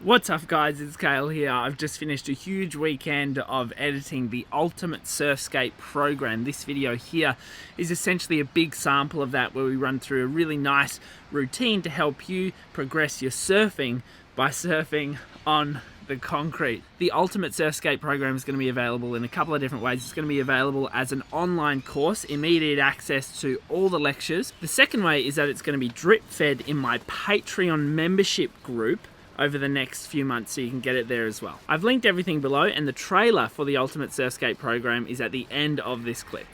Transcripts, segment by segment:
What's up guys, it's Kale here. I've just finished a huge weekend of editing the Ultimate Surfskate program. This video here is essentially a big sample of that, where we run through a really nice routine to help you progress your surfing by surfing on the concrete. The Ultimate Surfskate program is going to be available in a couple of different ways. It's going to be available as an online course, immediate access to all the lectures. The second way is that it's going to be drip fed in my Patreon membership group over the next few months, so you can get it there as well. I've linked everything below, and the trailer for the Ultimate Surfskate program is at the end of this clip.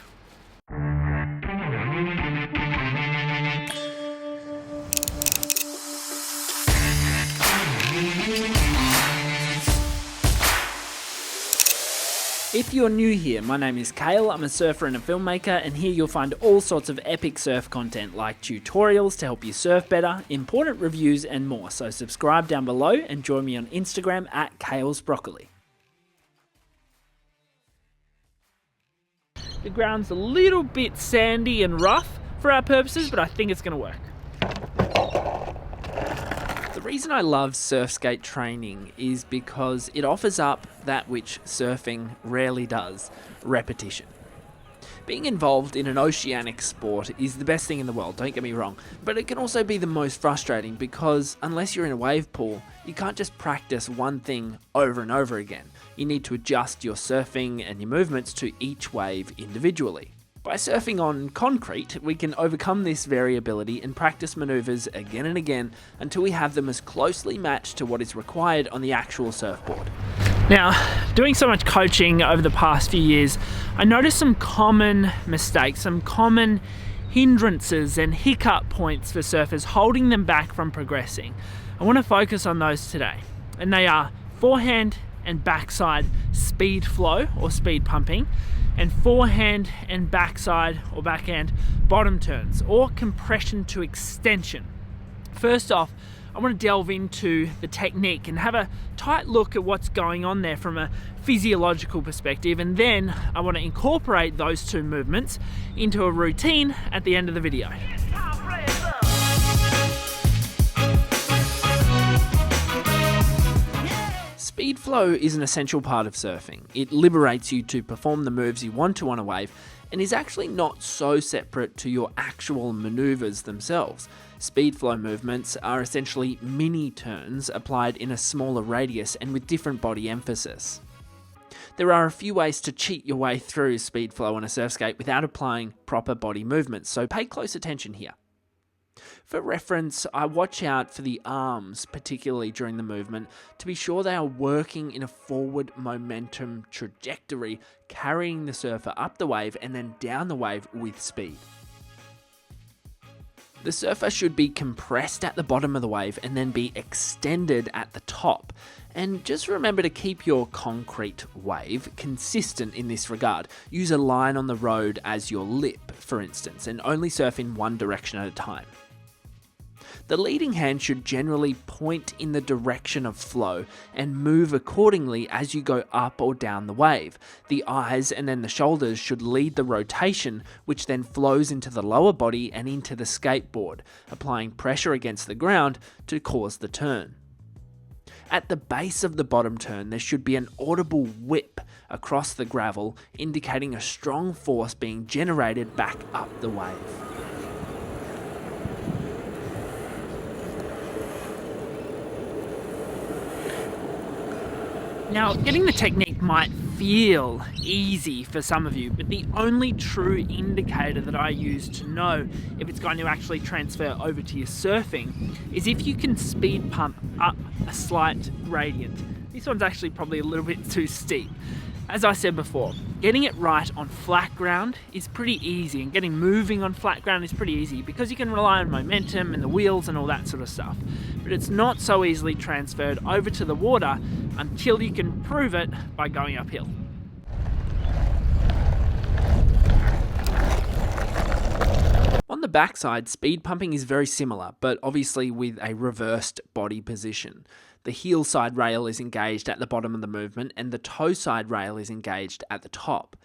If you're new here, my name is Kale, I'm a surfer and a filmmaker, and here you'll find all sorts of epic surf content like tutorials to help you surf better, important reviews and more, so subscribe down below and join me on Instagram at KalesBroccoli. The ground's a little bit sandy and rough for our purposes, but I think it's going to work. The reason I love surf skate training is because it offers up that which surfing rarely does: repetition. Being involved in an oceanic sport is the best thing in the world, don't get me wrong, but it can also be the most frustrating because unless you're in a wave pool, you can't just practice one thing over and over again. You need to adjust your surfing and your movements to each wave individually. By surfing on concrete, we can overcome this variability and practice maneuvers again and again until we have them as closely matched to what is required on the actual surfboard. Now, doing so much coaching over the past few years, I noticed some common mistakes, some common hindrances and hiccup points for surfers holding them back from progressing. I want to focus on those today, and they are forehand and backside speed flow or speed pumping, and forehand and backside or backhand bottom turns or compression to extension. First off, I want to delve into the technique and have a tight look at what's going on there from a physiological perspective, and then I want to incorporate those two movements into a routine at the end of the video. Speed flow is an essential part of surfing. It liberates you to perform the moves you want to on a wave and is actually not so separate to your actual maneuvers themselves. Speed flow movements are essentially mini turns applied in a smaller radius and with different body emphasis. There are a few ways to cheat your way through speed flow on a surf skate without applying proper body movements, so pay close attention here. For reference, I watch out for the arms, particularly during the movement, to be sure they are working in a forward momentum trajectory, carrying the surfer up the wave and then down the wave with speed. The surfer should be compressed at the bottom of the wave and then be extended at the top. And just remember to keep your concrete wave consistent in this regard. Use a line on the road as your lip, for instance, and only surf in one direction at a time. The leading hand should generally point in the direction of flow and move accordingly as you go up or down the wave. The eyes and then the shoulders should lead the rotation, which then flows into the lower body and into the skateboard, applying pressure against the ground to cause the turn. At the base of the bottom turn, there should be an audible whip across the gravel, indicating a strong force being generated back up the wave. Now, getting the technique might feel easy for some of you, but the only true indicator that I use to know if it's going to actually transfer over to your surfing is if you can speed pump up a slight gradient. This one's actually probably a little bit too steep. As I said before, getting it right on flat ground is pretty easy, and getting moving on flat ground is pretty easy because you can rely on momentum and the wheels and all that sort of stuff. But it's not so easily transferred over to the water until you can prove it by going uphill. On the backside, speed pumping is very similar, but obviously with a reversed body position. The heel side rail is engaged at the bottom of the movement and the toe side rail is engaged at the top.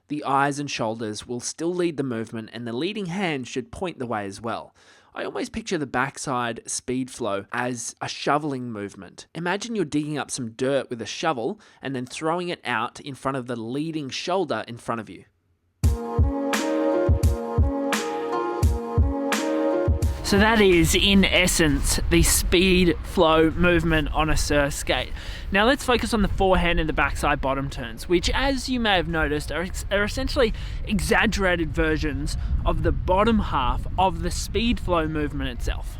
The eyes and shoulders will still lead the movement and the leading hand should point the way as well. I always picture the backside speed flow as a shoveling movement. Imagine you're digging up some dirt with a shovel and then throwing it out in front of the leading shoulder in front of you. So that is, in essence, the speed flow movement on a surf skate. Now let's focus on the forehand and the backside bottom turns, which, as you may have noticed, are essentially exaggerated versions of the bottom half of the speed flow movement itself.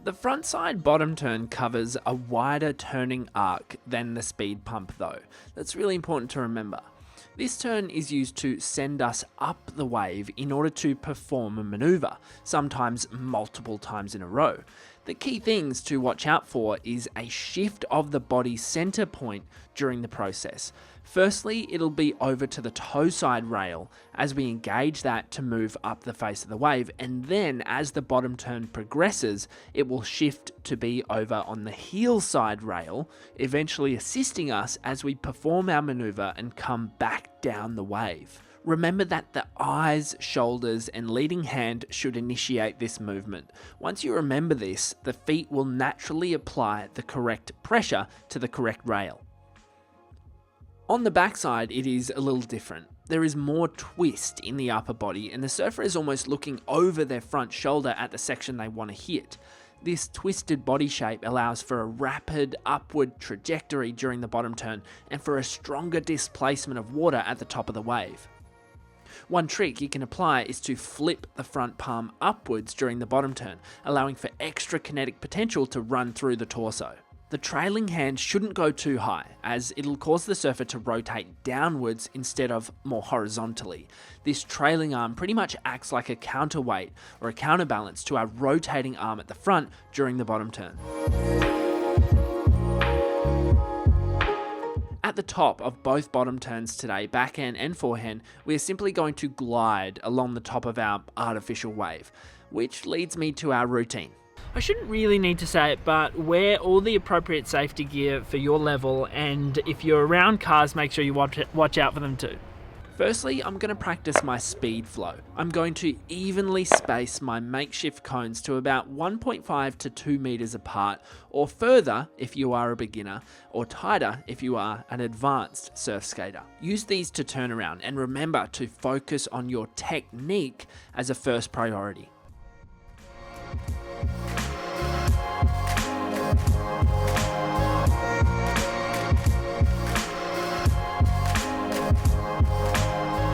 The frontside bottom turn covers a wider turning arc than the speed pump though. That's really important to remember. This turn is used to send us up the wave in order to perform a manoeuvre, sometimes multiple times in a row. The key things to watch out for is a shift of the body's center point during the process. Firstly, it'll be over to the toe side rail as we engage that to move up the face of the wave, and then as the bottom turn progresses, it will shift to be over on the heel side rail, eventually assisting us as we perform our maneuver and come back down the wave. Remember that the eyes, shoulders, and leading hand should initiate this movement. Once you remember this, the feet will naturally apply the correct pressure to the correct rail. On the backside, it is a little different. There is more twist in the upper body, and the surfer is almost looking over their front shoulder at the section they want to hit. This twisted body shape allows for a rapid upward trajectory during the bottom turn and for a stronger displacement of water at the top of the wave. One trick you can apply is to flip the front palm upwards during the bottom turn, allowing for extra kinetic potential to run through the torso. The trailing hand shouldn't go too high, as it'll cause the surfer to rotate downwards instead of more horizontally. This trailing arm pretty much acts like a counterweight or a counterbalance to our rotating arm at the front during the bottom turn. At the top of both bottom turns today, backhand and forehand, we are simply going to glide along the top of our artificial wave, which leads me to our routine. I shouldn't really need to say it, but wear all the appropriate safety gear for your level, and if you're around cars, make sure you watch out for them too. Firstly, I'm going to practice my speed flow. I'm going to evenly space my makeshift cones to about 1.5 to 2 meters apart, or further if you are a beginner, or tighter if you are an advanced surf skater. Use these to turn around, and remember to focus on your technique as a first priority.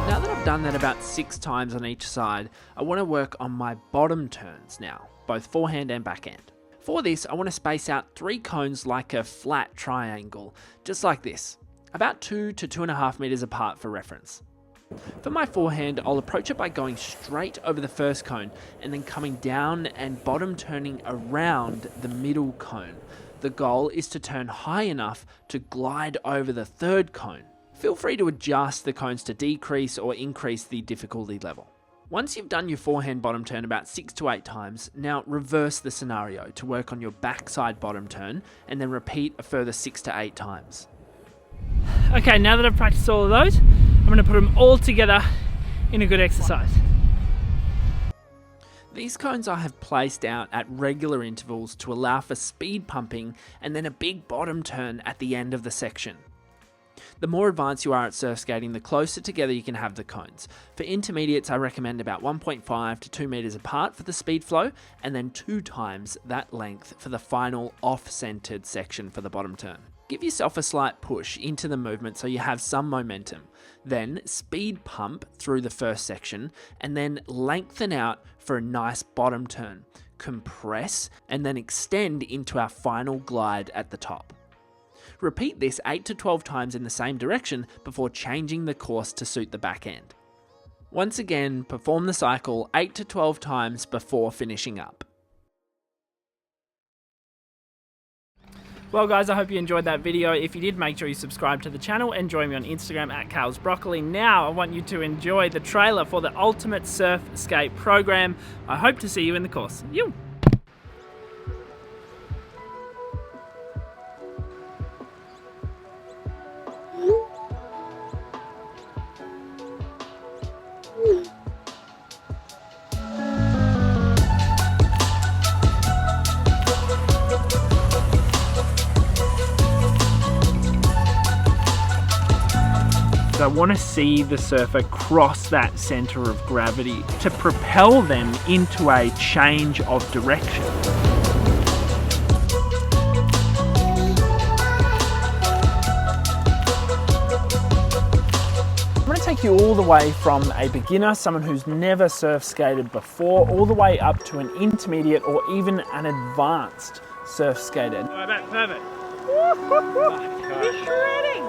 Now that I've done that about 6 times on each side, I want to work on my bottom turns now, both forehand and backhand. For this, I want to space out 3 cones like a flat triangle, just like this, about 2 to 2.5 meters apart for reference. For my forehand, I'll approach it by going straight over the first cone and then coming down and bottom turning around the middle cone. The goal is to turn high enough to glide over the third cone. Feel free to adjust the cones to decrease or increase the difficulty level. Once you've done your forehand bottom turn about 6 to 8 times, now reverse the scenario to work on your backside bottom turn and then repeat a further 6 to 8 times. Okay, now that I've practiced all of those, I'm going to put them all together in a good exercise. These cones I have placed out at regular intervals to allow for speed pumping and then a big bottom turn at the end of the section. The more advanced you are at surf skating, the closer together you can have the cones. For intermediates, I recommend about 1.5 to 2 meters apart for the speed flow, and then 2 times that length for the final off-centered section for the bottom turn. Give yourself a slight push into the movement so you have some momentum. Then speed pump through the first section, and then lengthen out for a nice bottom turn. Compress, and then extend into our final glide at the top. Repeat this 8 to 12 times in the same direction before changing the course to suit the backhand. Once again, perform the cycle 8 to 12 times before finishing up. Well guys, I hope you enjoyed that video. If you did, make sure you subscribe to the channel and join me on Instagram at Kale's Broccoli. Now I want you to enjoy the trailer for the Ultimate Surf Skate program. I hope to see you in the course. You. So I want to see the surfer cross that centre of gravity to propel them into a change of direction. I'm going to take you all the way from a beginner, someone who's never surf skated before, all the way up to an intermediate or even an advanced surf skater. Perfect. You're shredding!